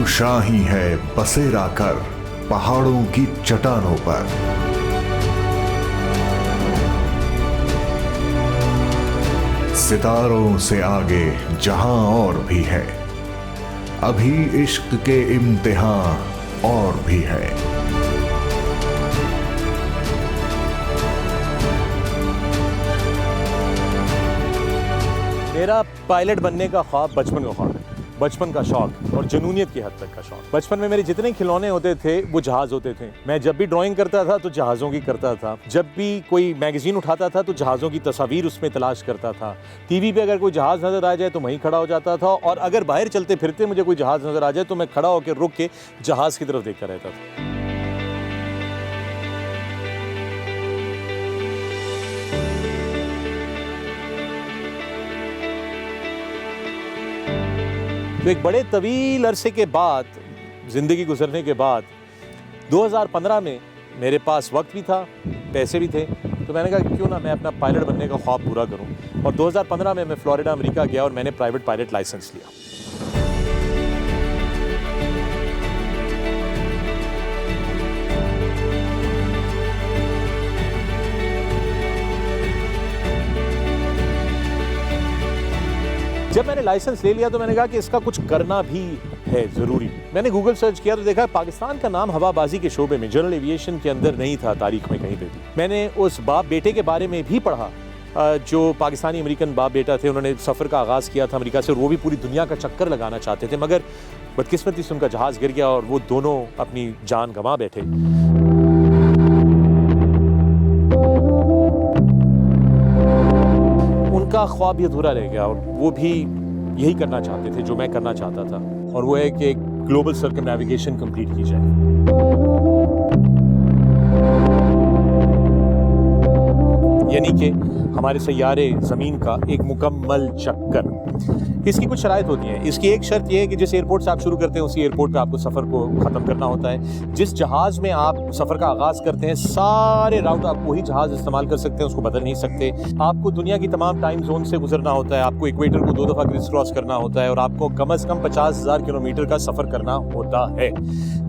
शाही है बसेरा कर पहाड़ों की चट्टानों पर। सितारों से आगे जहां और भी है, अभी इश्क के इम्तिहान और भी है। मेरा पायलट बनने का ख्वाब बचपन का ख्वाब है, बचपन का शौक और जुनूनियत की हद तक का शौक। बचपन में मेरे जितने खिलौने होते थे वो जहाज़ होते थे। मैं जब भी ड्राइंग करता था तो जहाज़ों की करता था। जब भी कोई मैगज़ीन उठाता था तो जहाज़ों की तस्वीर उसमें तलाश करता था। टीवी पे अगर कोई जहाज़ नज़र आ जाए तो वहीं खड़ा हो जाता था, और अगर बाहर चलते फिरते मुझे कोई जहाज़ नज़र आ जाए तो मैं खड़ा होकर रुक के जहाज़ की तरफ देखता रहता था। तो एक बड़े तवील अरसे के बाद, ज़िंदगी गुजरने के बाद 2015 में मेरे पास वक्त भी था, पैसे भी थे, तो मैंने कहा क्यों ना मैं अपना पायलट बनने का ख्वाब पूरा करूं। और 2015 में मैं फ्लोरिडा अमेरिका गया और मैंने प्राइवेट पायलट लाइसेंस लिया। जब मैंने लाइसेंस ले लिया तो मैंने कहा कि इसका कुछ करना भी है ज़रूरी। मैंने गूगल सर्च किया तो देखा पाकिस्तान का नाम हवाबाजी के शोबे में, जनरल एविएशन के अंदर नहीं था तारीख में कहीं पे भी। मैंने उस बाप बेटे के बारे में भी पढ़ा जो पाकिस्तानी अमेरिकन बाप बेटा थे। उन्होंने सफ़र का आगाज़ किया था अमेरिका से, और वो भी पूरी दुनिया का चक्कर लगाना चाहते थे, मगर बदकिस्मती से उनका जहाज़ गिर गया और वो दोनों अपनी जान गंवा बैठे। उनका ख्वाब भी अधूरा रह गया और वो भी यही करना चाहते थे जो मैं करना चाहता था, और वो है कि एक ग्लोबल सर्कमनेविगेशन कंप्लीट की जाए, यानी कि हमारे सैयारे ज़मीन का एक मुकम्मल चक्कर। इसकी कुछ शराइत होती हैं। इसकी एक शर्त यह है कि जिस एयरपोर्ट से आप शुरू करते हैं उसी एयरपोर्ट पे आपको सफ़र को ख़त्म करना होता है। जिस जहाज़ में आप सफ़र का आगाज़ करते हैं सारे राउट आप वही जहाज़ इस्तेमाल कर सकते हैं, उसको बदल नहीं सकते। आपको दुनिया की तमाम टाइम जोन से गुजरना होता है, आपको इक्वेटर को 2 दफ़ा क्रिस क्रॉस करना होता है, और आपको कम अज़ कम 50,000 किलोमीटर का सफ़र करना होता है।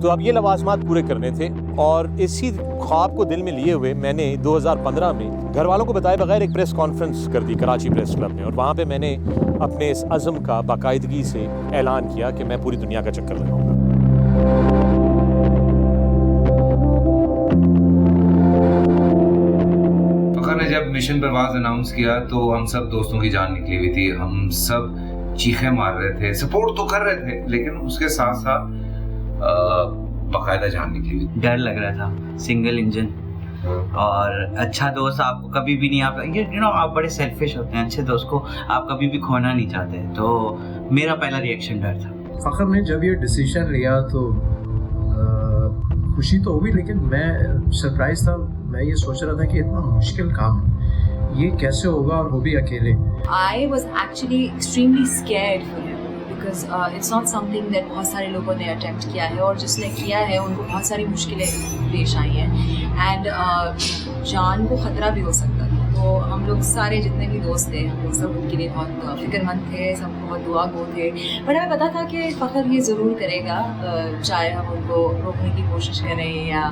तो अब ये लवाज़मात पूरे करने थे, और इसी ख्वाब को दिल में लिए हुए मैंने 2015 में घर वालों को बताए बगैर एक प्रेस कॉन्फ्रेंस कर दी कराची प्रेस क्लब में, और वहाँ पे मैंने अपने इस अज़म का बाकायदगी से ऐलान किया कि मैं पूरी दुनिया का चक्कर लगाऊंगा। फ़खर ने जब मिशन परवाज़ अनाउंस किया तो हम सब दोस्तों की जान निकली हुई थी। हम सब चीखें मार रहे थे, सपोर्ट तो कर रहे थे, लेकिन उसके साथ साथ बाकायदा जान निकली हुई। डर लग रहा था, सिंगल इंजन, और अच्छा दोस्त आपको कभी भी नहीं, आप आप बड़े सेल्फिश होते हैं, अच्छे दोस्त को आप कभी भी खोना नहीं चाहते, तो मेरा पहला रिएक्शन डर था। फ़खर ने जब ये डिसीजन लिया तो खुशी तो हुई, लेकिन मैं सरप्राइज था। मैं ये सोच रहा था कि इतना मुश्किल काम है, ये कैसे होगा, और वो भी अकेले। I was actually extremely scared for him because it's not something that बहुत सारे लोगों ने अटेम्प्ट किया है, और जिसने किया है उनको बहुत सारी मुश्किलें पेश आई हैं, एंड जान को ख़तरा भी हो सकता था। तो हम लोग सारे जितने भी दोस्त थे, हम लोग सब उनके लिए बहुत फिक्रमंद थे, सब बहुत दुआ गो थे। बट हमें पता था कि फ़खर ये ज़रूर करेगा, चाहे हम उनको रोकने की कोशिश करें या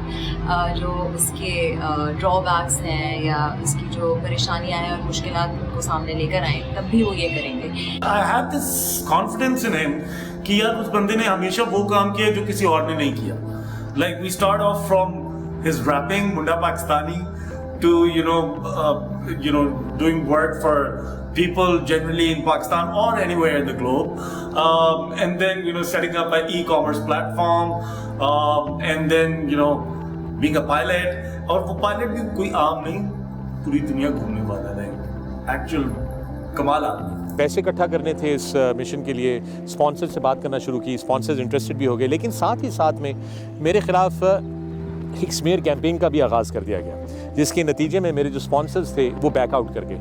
जो उसके ड्रॉबैक्स हैं या उसकी जो परेशानियाँ हैं और मुश्किलात उनको सामने लेकर आएँ, तब भी वो ये करेंगे। I had this confidence in him कि यार उस बंदे ने हमेशा वो काम किया जो किसी और ने नहीं किया। Like we start off from his rapping, Munda Pakistani, to doing work for people generally in Pakistan or anywhere in the globe, and then setting up an e-commerce platform, and then being a pilot. और वो pilot भी कोई आम नहीं, पूरी दुनिया घूमने वाला है, एक्चुअल कमाल आदमी। पैसे इकट्ठा करने थे इस मिशन के लिए, स्पॉन्सर से बात करना शुरू की, स्पॉन्सर्स इंटरेस्टेड भी हो गए, लेकिन साथ ही साथ में मेरे ख़िलाफ़ एक स्मीयर कैंपेन का भी आगाज़ कर दिया गया, जिसके नतीजे में मेरे जो स्पॉन्सर्स थे वो बैकआउट कर गए,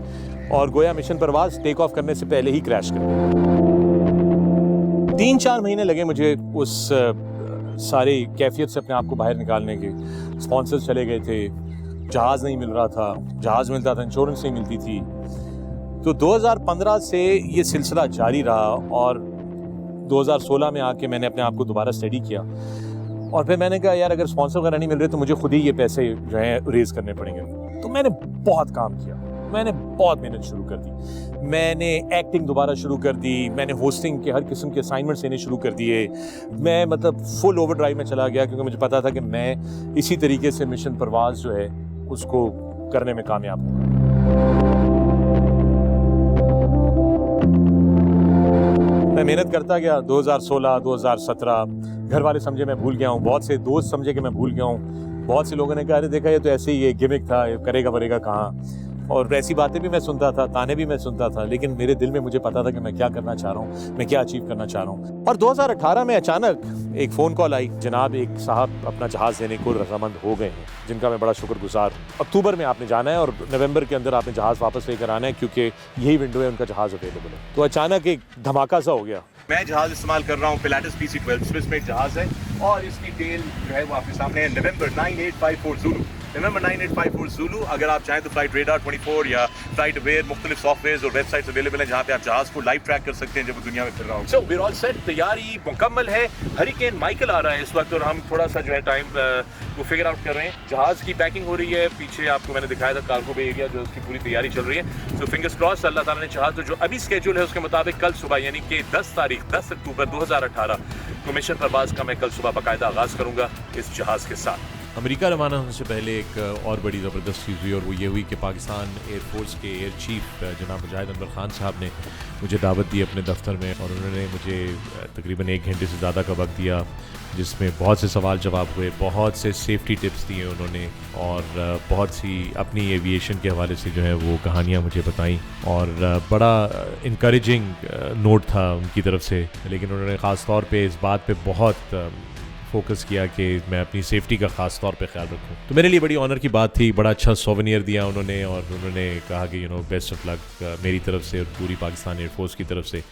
और गोया मिशन परवाज़ टेक ऑफ करने से पहले ही क्रैश कर गया। 3-4 महीने लगे मुझे उस सारी कैफियत से अपने आप को बाहर निकालने के। स्पॉन्सर्स चले गए थे, जहाज़ नहीं मिल रहा था, जहाज़ मिलता था इंश्योरेंस नहीं मिलती थी। तो 2015 से ये सिलसिला जारी रहा, और 2016 में आके मैंने अपने आप को दोबारा स्टडी किया और फिर मैंने कहा यार अगर स्पॉन्सर वगैरह नहीं मिल रहे तो मुझे खुद ही ये पैसे जो हैं रेज करने पड़ेंगे। तो मैंने बहुत काम किया, मैंने बहुत मेहनत शुरू कर दी, मैंने एक्टिंग दोबारा शुरू कर दी, मैंने होस्टिंग के हर किस्म के असाइनमेंट्स लेने शुरू कर दिए। मैं मतलब फुल ओवरड्राइव में चला गया क्योंकि मुझे पता था कि मैं इसी तरीके से मिशन परवाज़ जो है उसको करने में कामयाब हूँ। मैं मेहनत करता गया। 2016, 2017 घर वाले समझे मैं भूल गया हूँ, बहुत से दोस्त समझे कि मैं भूल गया हूँ, बहुत से लोगों ने कहा अरे देखा ये तो ऐसे ही ये गिमिक था, ये करेगा वरेगा कहाँ, और ऐसी बातें भी मैं सुनता था, ताने भी मैं सुनता था, लेकिन मेरे दिल में मुझे पता था कि मैं क्या करना चाह रहा हूँ, मैं क्या अचीव करना चाह रहा हूँ। और 2018 में अचानक एक फ़ोन कॉल आई, जनाब एक साहब अपना जहाज़ देने को रजामंद हो गए हैं, जिनका मैं बड़ा शुक्रगुजार हूँ। अक्टूबर में आपने जाना है और नवंबर के अंदर आपने जहाज़ वापस लेकर आना है क्योंकि यही विंडो है उनका जहाज़ अवेलेबल है। तो अचानक एक धमाका सा हो गया। मैं जहाज़ इस्तेमाल कर रहा हूँ, पिलाटस PC-12 स्विस में एक जहाज़ है और इसकी टेल जो है वो आपके सामने है, नवंबर 9854 ज़ुलू। नवंबर 9854 ज़ुलू। अगर आप चाहें तो फ्लाइट रेडार 24 या फ्लाइट अवेयर मुख्तलिफ सॉफ्टवेयर और वेबसाइट्स अवेलेबल हैं जहाँ पे आप जहाज़ को लाइव ट्रैक कर सकते हैं जब वो दुनिया में फिर रहा हो। So we are all set, तैयारी मुकम्मल है। हरिकेन माइकल आ रहा है इस वक्त और हम थोड़ा सा जो है टाइम को फिगर आउट कर रहे हैं। जहाज़ की पैकिंग हो रही है, पीछे आपको मैंने दिखाया था कार्गो बे एरिया जो उसकी पूरी तैयारी चल रही है। सो फिंगर्स क्रॉस, अल्लाह ताला ने चाहा तो जो अभी स्केड्यूल है उसके मुताबिक कल सुबह यानी कि 10 अक्टूबर 2018 को मिशन परवाज़ का मैं कल सुबह बाकायदा आगाज़ करूँगा इस जहाज़ के साथ। अमेरिका रवाना होने से पहले एक और बड़ी ज़बरदस्त चीज़ हुई और वो ये हुई कि पाकिस्तान एयरफोर्स के एयर चीफ जनाब मुजाहिद अनवर ख़ान साहब ने मुझे दावत दी अपने दफ्तर में और उन्होंने मुझे तकरीबन 1 घंटे से ज़्यादा का वक्त दिया जिसमें बहुत से सवाल जवाब हुए, बहुत से सेफ्टी टिप्स दिए उन्होंने और बहुत सी अपनी एविएशन के हवाले से जो है वो कहानियाँ मुझे बताईं और बड़ा इनकरेजिंग नोट था उनकी तरफ से। लेकिन उन्होंने ख़ास तौर पे इस बात पे बहुत फोकस किया कि मैं अपनी सेफ्टी का ख़ास तौर पे ख्याल रखूं। तो मेरे लिए बड़ी ऑनर की बात थी। बड़ा अच्छा सोवेनियर दिया उन्होंने और उन्होंने कहा कि बेस्ट ऑफ लक मेरी तरफ से और पूरी पाकिस्तान एयरफोर्स की तरफ से।